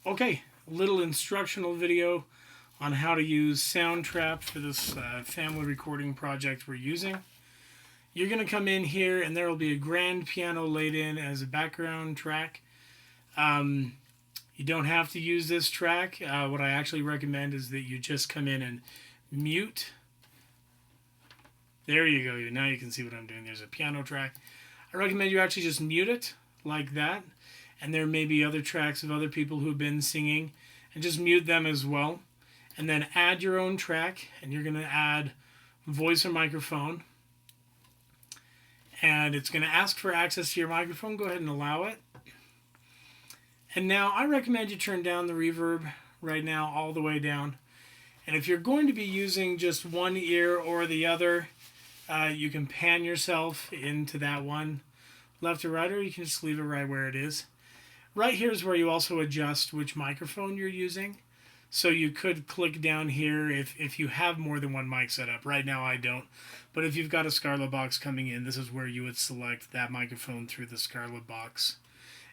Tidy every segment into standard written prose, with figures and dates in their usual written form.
Okay, little instructional video on how to use SoundTrap for this family recording project we're using. You're going to come in here and there will be a grand piano laid in as a background track. You don't have to use this track. What I actually recommend is that you just come in and mute. There you go. Now you can see what I'm doing. There's a piano track. I recommend you actually just mute it like that. And there may be other tracks of other people who've been singing, and just mute them as well. And then add your own track, and you're going to add voice or microphone. And it's going to ask for access to your microphone. Go ahead and allow it. And now I recommend you turn down the reverb right now all the way down. And if you're going to be using just one ear or the other, you can pan yourself into that one, left or right, or you can just leave it right where it is. Right here is where you also adjust which microphone you're using. So you could click down here if you have more than one mic set up. Right now I don't. But if you've got a Scarlett box coming in, this is where you would select that microphone through the Scarlett box.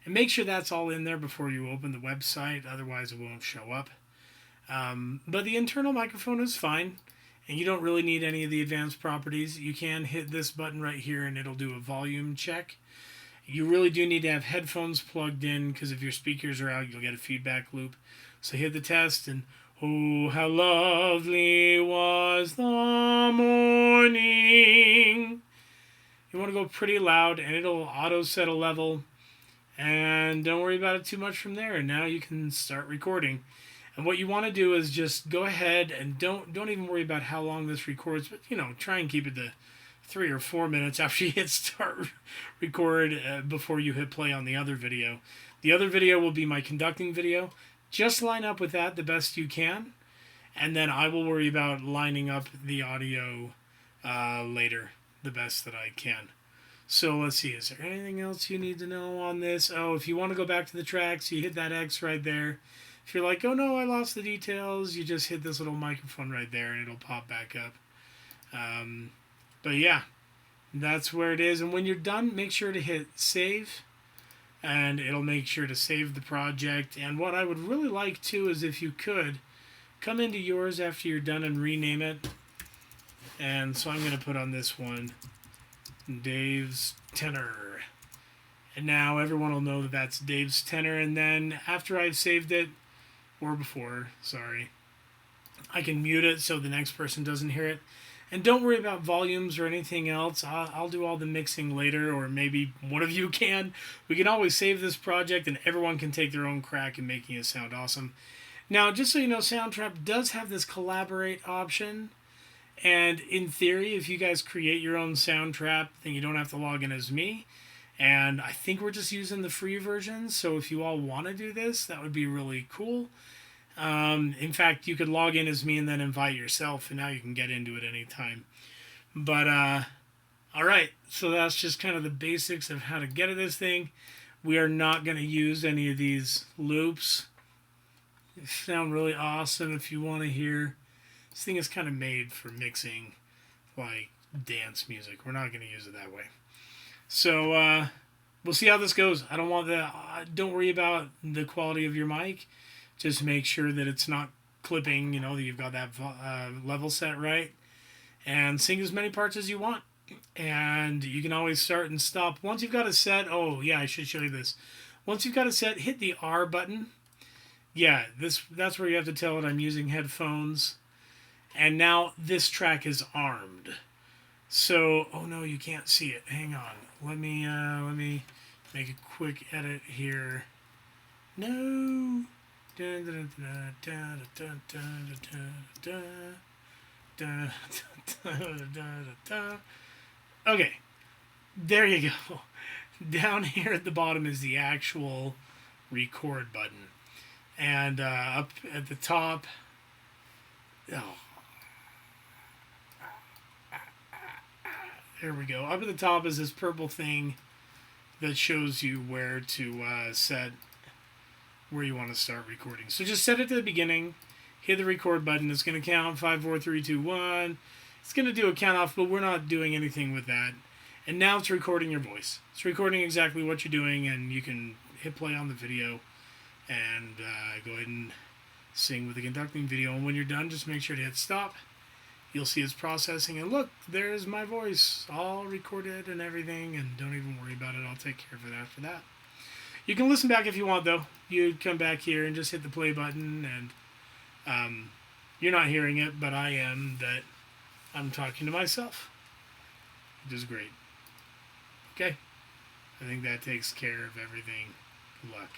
And make sure that's all in there before you open the website, otherwise it won't show up. But the internal microphone is fine, and you don't really need any of the advanced properties. You can hit this button right here and it'll do a volume check. You really do need to have headphones plugged in, because if your speakers are out, you'll get a feedback loop. So hit the test, and oh, how lovely was the morning. You want to go pretty loud, and it'll auto set a level. And don't worry about it too much from there. And now you can start recording. And what you want to do is just go ahead and don't even worry about how long this records, but try and keep it to 3 or 4 minutes after you hit start record before you hit play on the other video. The other video will be my conducting video. Just line up with that the best you can, and then I will worry about lining up the audio later the best that I can. So let's see, is there anything else you need to know on this? Oh, if you want to go back to the tracks, you hit that X right there. If you're like, oh no, I lost the details, you just hit this little microphone right there and it'll pop back up. But yeah, that's where it is. And when you're done, make sure to hit save, and it'll make sure to save the project. And what I would really like too is if you could come into yours after you're done and rename it. And so I'm going to put on this one Dave's Tenor. And now everyone will know that that's Dave's Tenor. And then after I've saved it, or before, sorry, I can mute it so the next person doesn't hear it. And don't worry about volumes or anything else. I'll do all the mixing later, or maybe one of you can. We can always save this project and everyone can take their own crack in making it sound awesome. Now, just so you know, SoundTrap does have this collaborate option. And in theory, if you guys create your own SoundTrap, then you don't have to log in as me. And I think we're just using the free version. So if you all want to do this, that would be really cool. In fact, you could log in as me and then invite yourself, and now you can get into it anytime. But, alright, so that's just kind of the basics of how to get at this thing. We are not going to use any of these loops. They sound really awesome if you want to hear. This thing is kind of made for mixing, like, dance music. We're not going to use it that way. So, we'll see how this goes. I don't want don't worry about the quality of your mic. Just make sure that it's not clipping, that you've got that level set right. And sing as many parts as you want. And you can always start and stop. Once you've got a set, oh yeah, I should show you this. Once you've got a set, hit the R button. Yeah, that's where you have to tell it I'm using headphones. And now this track is armed. So, oh no, you can't see it. Hang on. Let me make a quick edit here. No. Okay, there you go. Down here at the bottom is the actual record button, and up at the top, there we go. Up at the top is this purple thing that shows you where to set where you want to start recording. So just set it to the beginning, hit the record button. It's going to count 5, 4, 3, 2, 1. It's going to do a count off, but we're not doing anything with that. And now it's recording your voice. It's recording exactly what you're doing, and you can hit play on the video and go ahead and sing with the conducting video. And when you're done, just make sure to hit stop. You'll see it's processing, and look, there's my voice all recorded and everything, and don't even worry about it. I'll take care of it after that. You can listen back if you want, though. You come back here and just hit the play button, and you're not hearing it, but I am, that I'm talking to myself, which is great. Okay? I think that takes care of everything. Good luck.